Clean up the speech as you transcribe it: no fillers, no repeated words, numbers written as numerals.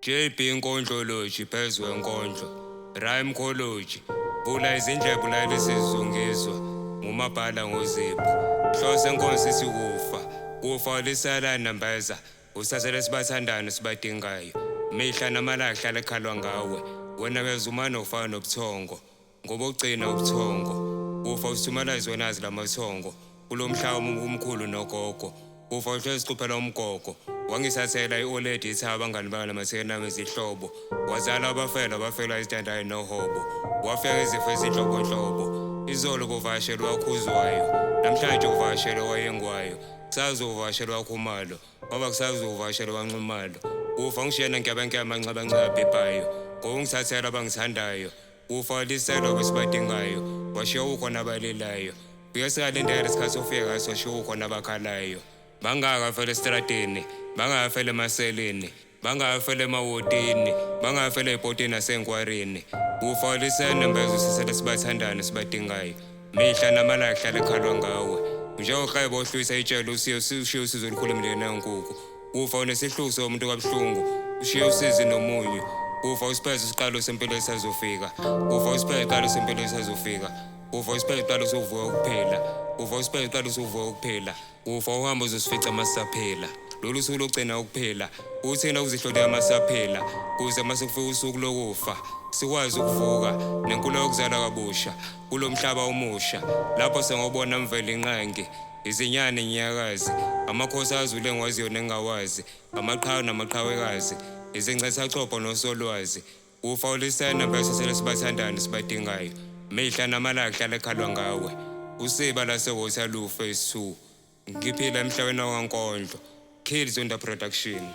JB Nkondloloji phezu kwenkondlo, Rhymecology, vula izindlebe ulalele isizungizwa, ngumabhala ngozipho. Hlose enkonzo sithi kufa lisala nambeza, usasele sibathandana sibadingayo. Mihla namalanga hlala ekhalwa ngawe, wena kezumana ufana nobuthongo, ngoba ugcina ubuthongo. Kufa usithumelazi wenazi lamathongo, kulomhlaba umkhulu nogogo. Kufa uhlezi siquphela umgogo, wangisathela i-OLED ithaba abangani bami namathekena izihlobo. Wazala abafela izitandayo nohobo, wafika izifo ezinhlobonhlobo. Izolo kuvakashelwa wakhuzwayo, namhlanje uvakashelwa wayengwayo. Kusazi uvakashelwa wakhumalo, ngoba kusazi uvakashelwa wanxumalo. Kufa ngishiyena ngiyabanke amancabanca bebhayo, ngokungithathela abangithandayo. Kufa liselo besibadingayo, washiya ukhona abalelayo. Bike sikalindela isikhathi sofika ngaso washiya ukhona abakhalayo. Bangakafela estradini, bangakafela emaseleni, bangakafela emawotini, bangakafela ebhotini nasenkwarini. Kufa lisenembeza usisele sibathandana sibadingayo. Mihla namalanga hlala ekhalwa ngawe, njengohlobo ohlwisa itshelo ushiye usizo olukhulu emndeni yenkukhu. Kufa unesihluku somuntu kabuhlungu, ushiye usizi nomunyu. Kufa usipheze isiqalo sempilo esazofika, kufa usipheze isiqalo sempilo esazofika. Kufa usipheze isiqalo sokuvuka ukuphela, kufa usipheze isiqalo sokuvuka ukuphela. Kufa uhamba uzosifica amasaphela, lolu suku lugcina ukuphela. Uthina uzihlole amasaphela, kuze masekufika usuku lokufa sikwazi ukuvuka nenkulumo yokuzala kabusha kulo mhlaba omusha. Lapho sengobona mvela inqangi, izinyane inyakazi, amakhosi azule engiwaziyo nengingawazi, amaqhawe namaqhawekazi, izingcethachopho nosolwazi. Kufa ulisena bese sele sibathandana sibadingayo. Mihla namalanga hlala ekhalwa ngawe, usiba lase-Waterloo phase 2. Ngiphila emhlabeni wakankondlo, Kills on the production.